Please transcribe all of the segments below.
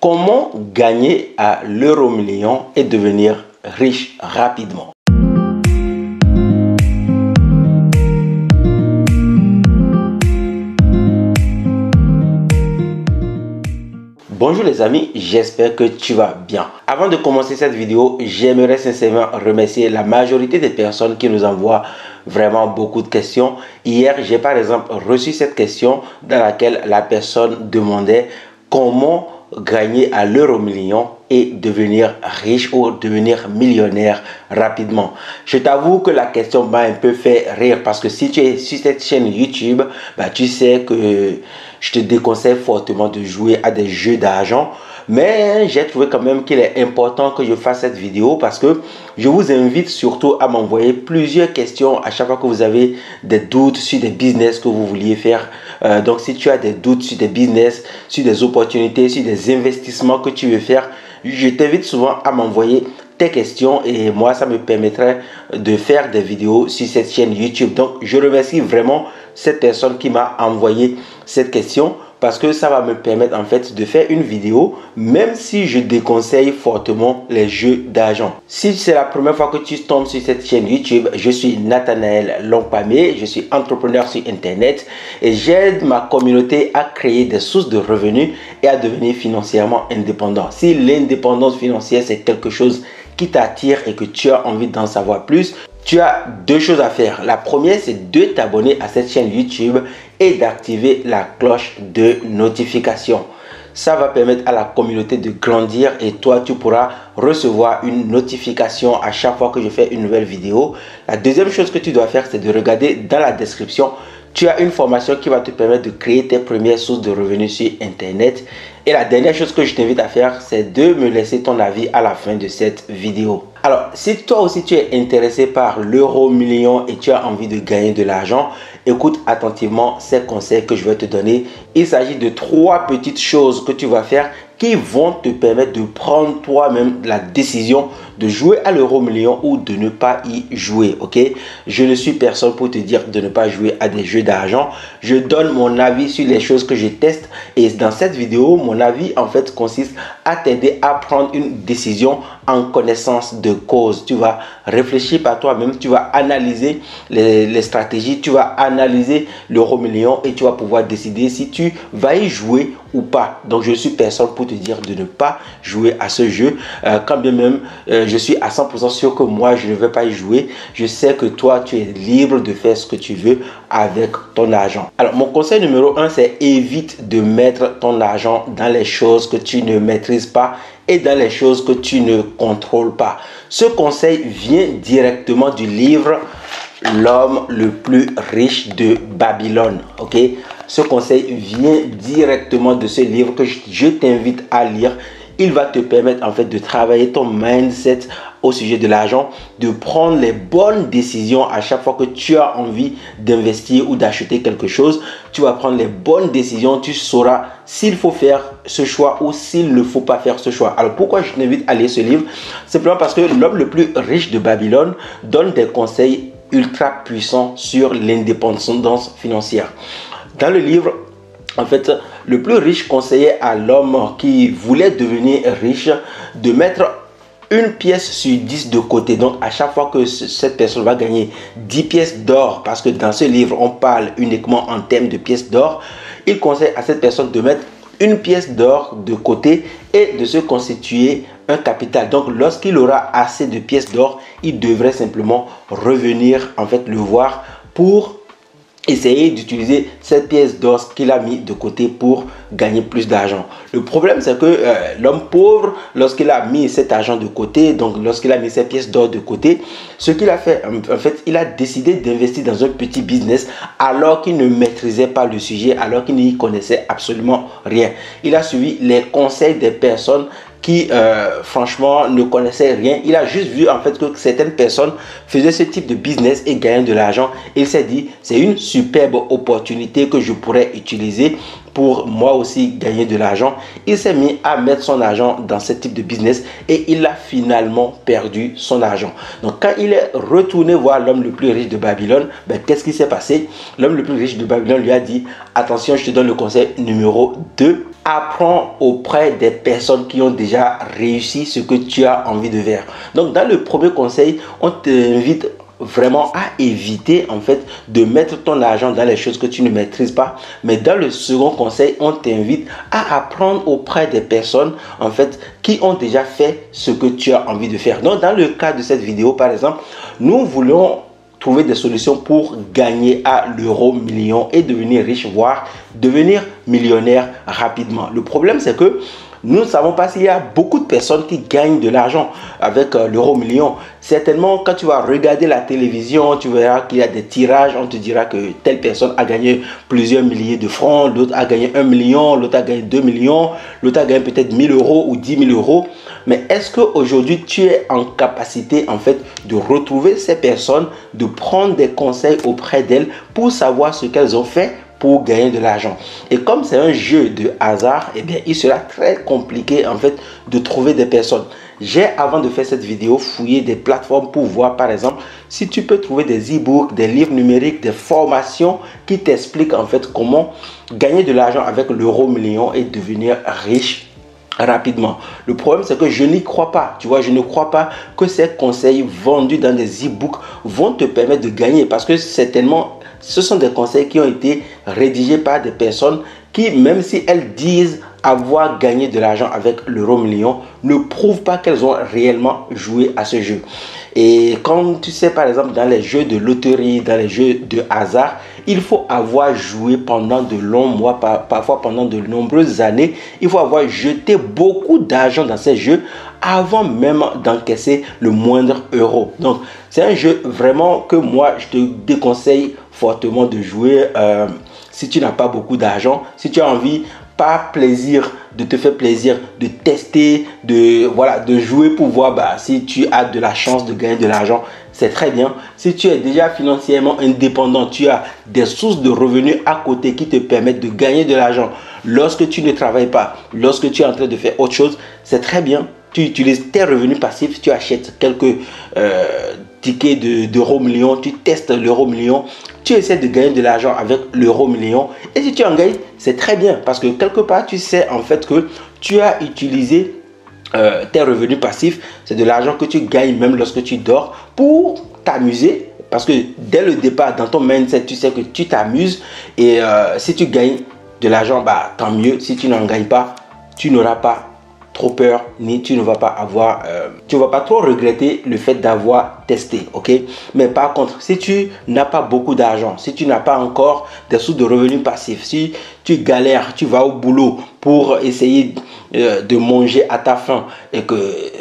Comment gagner à l'euro million et devenir riche rapidement? Bonjour les amis, j'espère que tu vas bien. Avant de commencer cette vidéo, j'aimerais sincèrement remercier la majorité des personnes qui nous envoient vraiment beaucoup de questions. Hier, j'ai par exemple reçu cette question dans laquelle la personne demandait comment gagner à l'euro million et devenir riche ou devenir millionnaire rapidement. Je t'avoue que la question m'a un peu fait rire parce que si tu es sur cette chaîne YouTube, tu sais que je te déconseille fortement de jouer à des jeux d'argent. Mais j'ai trouvé quand même qu'il est important que je fasse cette vidéo parce que je vous invite surtout à m'envoyer plusieurs questions à chaque fois que vous avez des doutes sur des business que vous vouliez faire. Donc si tu as des doutes sur des business, sur des opportunités, sur des investissements que tu veux faire, je t'invite souvent à m'envoyer tes questions et moi ça me permettrait de faire des vidéos sur cette chaîne YouTube. Donc je remercie vraiment cette personne qui m'a envoyé cette question parce que ça va me permettre en fait de faire une vidéo même si je déconseille fortement les jeux d'argent. Si c'est la première fois que tu tombes sur cette chaîne YouTube, je suis Nathanaël Longpamé, je suis entrepreneur sur internet et j'aide ma communauté à créer des sources de revenus et à devenir financièrement indépendant. Si l'indépendance financière c'est quelque chose qui t'attire et que tu as envie d'en savoir plus, tu as deux choses à faire. La première, c'est de t'abonner à cette chaîne YouTube et d'activer la cloche de notification. Ça va permettre à la communauté de grandir et toi, tu pourras recevoir une notification à chaque fois que je fais une nouvelle vidéo. La deuxième chose que tu dois faire, c'est de regarder dans la description. Tu as une formation qui va te permettre de créer tes premières sources de revenus sur Internet. Et la dernière chose que je t'invite à faire, c'est de me laisser ton avis à la fin de cette vidéo. Alors, si toi aussi tu es intéressé par l'euro million et tu as envie de gagner de l'argent, écoute attentivement ces conseils que je vais te donner. Il s'agit de 3 petites choses que tu vas faire qui vont te permettre de prendre toi-même la décision de jouer à l'euro million ou de ne pas y jouer, ok? Je ne suis personne pour te dire de ne pas jouer à des jeux d'argent. Je donne mon avis sur les choses que je teste et dans cette vidéo, mon avis en fait consiste à t'aider à prendre une décision en connaissance de cause. Tu vas réfléchir par toi-même, tu vas analyser les stratégies, tu vas analyser l'euro million et tu vas pouvoir décider si tu vas y jouer ou pas. Donc je suis personne pour te dire de ne pas jouer à ce jeu. Quand bien même je suis à 100% sûr que moi je ne vais pas y jouer. Je sais que toi tu es libre de faire ce que tu veux avec ton argent. Alors mon conseil numéro 1, c'est évite de mettre ton argent dans les choses que tu ne maîtrises pas et dans les choses que tu ne contrôles pas. Ce conseil vient directement du livre L'homme le plus riche de Babylone, ok? Ce conseil vient directement de ce livre que je t'invite à lire. Il va te permettre en fait de travailler ton mindset au sujet de l'argent, de prendre les bonnes décisions à chaque fois que tu as envie d'investir ou d'acheter quelque chose. Tu vas prendre les bonnes décisions, tu sauras s'il faut faire ce choix ou s'il ne faut pas faire ce choix. Alors pourquoi je t'invite à lire ce livre? Simplement parce que l'homme le plus riche de Babylone donne des conseils ultra puissants sur l'indépendance financière. Dans le livre, en fait, le plus riche conseillait à l'homme qui voulait devenir riche de mettre une pièce sur 10 de côté. Donc, à chaque fois que cette personne va gagner 10 pièces d'or, parce que dans ce livre, on parle uniquement en termes de pièces d'or, il conseille à cette personne de mettre une pièce d'or de côté et de se constituer un capital. Donc, lorsqu'il aura assez de pièces d'or, il devrait simplement revenir, en fait, le voir pour essayer d'utiliser cette pièce d'or qu'il a mis de côté pour gagner plus d'argent. Le problème, c'est que l'homme pauvre, lorsqu'il a mis cet argent de côté, donc lorsqu'il a mis cette pièce d'or de côté, ce qu'il a fait, en fait, il a décidé d'investir dans un petit business alors qu'il ne maîtrisait pas le sujet, alors qu'il n'y connaissait absolument rien. Il a suivi les conseils des personnes qui franchement ne connaissait rien. Il a juste vu en fait que certaines personnes faisaient ce type de business et gagnaient de l'argent. Il s'est dit, c'est une superbe opportunité que je pourrais utiliser pour moi aussi gagner de l'argent, il s'est mis à mettre son argent dans ce type de business et il a finalement perdu son argent. Donc quand il est retourné voir l'homme le plus riche de Babylone, qu'est-ce qui s'est passé? L'homme le plus riche de Babylone lui a dit: attention, je te donne le conseil numéro 2. Apprends auprès des personnes qui ont déjà réussi ce que tu as envie de faire. Donc dans le premier conseil, on t'invite vraiment à éviter en fait de mettre ton argent dans les choses que tu ne maîtrises pas. Mais dans le second conseil, on t'invite à apprendre auprès des personnes en fait qui ont déjà fait ce que tu as envie de faire. Donc dans le cas de cette vidéo par exemple, nous voulons trouver des solutions pour gagner à l'euro million et devenir riche, voire devenir millionnaire rapidement. Le problème, c'est que nous ne savons pas s'il y a beaucoup de personnes qui gagnent de l'argent avec l'euro million. Certainement, quand tu vas regarder la télévision, tu verras qu'il y a des tirages. On te dira que telle personne a gagné plusieurs milliers de francs, l'autre a gagné 1 million, l'autre a gagné 2 millions, l'autre a gagné peut-être 1000 euros ou 10 000 euros. Mais est-ce qu'aujourd'hui, tu es en capacité en fait de retrouver ces personnes, de prendre des conseils auprès d'elles pour savoir ce qu'elles ont fait pour gagner de l'argent? Et comme c'est un jeu de hasard, eh bien, il sera très compliqué en fait de trouver des personnes. J'ai, avant de faire cette vidéo, fouillé des plateformes pour voir par exemple si tu peux trouver des e-books, des livres numériques, des formations qui t'expliquent en fait comment gagner de l'argent avec l'euro million et devenir riche rapidement. Le problème, c'est que je n'y crois pas. Tu vois, je ne crois pas que ces conseils vendus dans des e-books vont te permettre de gagner, parce que certainement ce sont des conseils qui ont été rédigés par des personnes qui, même si elles disent avoir gagné de l'argent avec l'euro million, ne prouvent pas qu'elles ont réellement joué à ce jeu. Et comme tu sais, par exemple, dans les jeux de loterie, dans les jeux de hasard, il faut avoir joué pendant de longs mois, parfois pendant de nombreuses années. Il faut avoir jeté beaucoup d'argent dans ces jeux avant même d'encaisser le moindre euro. Donc, c'est un jeu vraiment que moi, je te déconseille fortement de jouer si tu n'as pas beaucoup d'argent. Si tu as envie, par plaisir, de te faire plaisir, de tester, de jouer pour voir si tu as de la chance de gagner de l'argent, c'est très bien. Si tu es déjà financièrement indépendant, tu as des sources de revenus à côté qui te permettent de gagner de l'argent lorsque tu ne travailles pas, lorsque tu es en train de faire autre chose, c'est très bien. Tu utilises tes revenus passifs, tu achètes quelques tickets d'euro million, tu testes l'euro million, tu essaies de gagner de l'argent avec l'euro million, et si tu en gagnes, c'est très bien, parce que quelque part tu sais en fait que tu as utilisé tes revenus passifs, c'est de l'argent que tu gagnes même lorsque tu dors pour t'amuser, parce que dès le départ dans ton mindset tu sais que tu t'amuses, et si tu gagnes de l'argent, tant mieux. Si tu n'en gagnes pas, tu n'auras pas trop peur, ni tu ne vas pas avoir tu vas pas trop regretter le fait d'avoir testé, ok? Mais par contre, si tu n'as pas beaucoup d'argent, si tu n'as pas encore des sources de revenus passifs, si tu galères, tu vas au boulot pour essayer de manger à ta faim, et que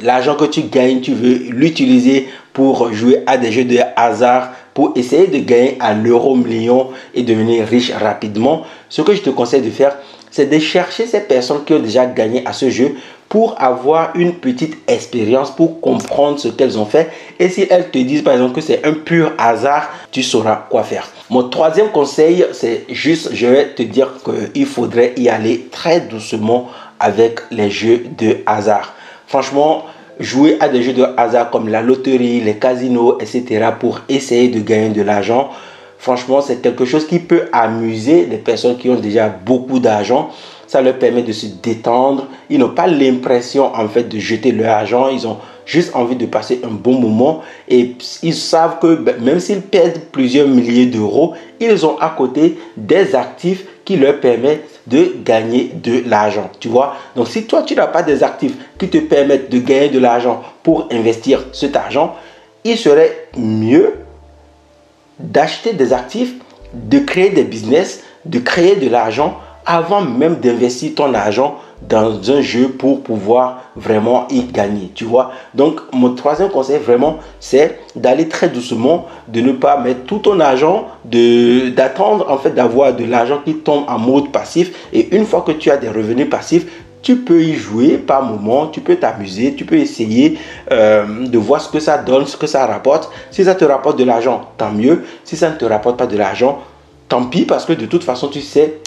l'argent que tu gagnes, tu veux l'utiliser pour jouer à des jeux de hasard, pour essayer de gagner à l'euro million et devenir riche rapidement, ce que je te conseille de faire, c'est de chercher ces personnes qui ont déjà gagné à ce jeu pour avoir une petite expérience, pour comprendre ce qu'elles ont fait. Et si elles te disent par exemple que c'est un pur hasard, tu sauras quoi faire. Mon troisième conseil, c'est juste, je vais te dire qu'il faudrait y aller très doucement avec les jeux de hasard. Franchement, jouer à des jeux de hasard comme la loterie, les casinos, etc. pour essayer de gagner de l'argent, franchement, c'est quelque chose qui peut amuser les personnes qui ont déjà beaucoup d'argent. Ça leur permet de se détendre. Ils n'ont pas l'impression en fait de jeter leur argent. Ils ont juste envie de passer un bon moment. Et ils savent que même s'ils perdent plusieurs milliers d'euros, ils ont à côté des actifs qui leur permettent de gagner de l'argent. Tu vois? Donc si toi, tu n'as pas des actifs qui te permettent de gagner de l'argent pour investir cet argent, il serait mieux d'acheter des actifs, de créer des business, de créer de l'argent avant même d'investir ton argent dans un jeu pour pouvoir vraiment y gagner, tu vois. Donc mon troisième conseil vraiment, c'est d'aller très doucement, de ne pas mettre tout ton argent, d'attendre en fait d'avoir de l'argent qui tombe en mode passif, et une fois que tu as des revenus passifs, tu peux y jouer par moment, tu peux t'amuser, tu peux essayer de voir ce que ça donne, ce que ça rapporte. Si ça te rapporte de l'argent, tant mieux. Si ça ne te rapporte pas de l'argent, tant pis, parce que de toute façon, tu sais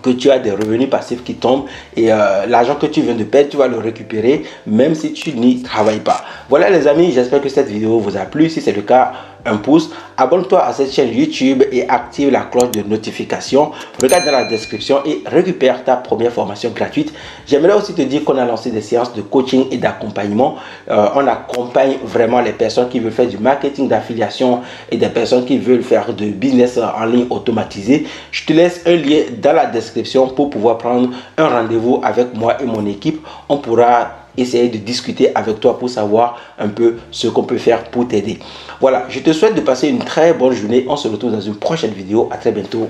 que tu as des revenus passifs qui tombent et l'argent que tu viens de perdre, tu vas le récupérer même si tu n'y travailles pas. Voilà les amis, j'espère que cette vidéo vous a plu. Si c'est le cas, un pouce, abonne-toi à cette chaîne YouTube et active la cloche de notification. Regarde dans la description et récupère ta première formation gratuite. J'aimerais aussi te dire qu'on a lancé des séances de coaching et d'accompagnement. On accompagne vraiment les personnes qui veulent faire du marketing d'affiliation et des personnes qui veulent faire de business en ligne automatisé. Je te laisse un lien dans la description pour pouvoir prendre un rendez-vous avec moi et mon équipe. On pourra essayer de discuter avec toi pour savoir un peu ce qu'on peut faire pour t'aider. Voilà, je te souhaite de passer une très bonne journée. On se retrouve dans une prochaine vidéo. À très bientôt.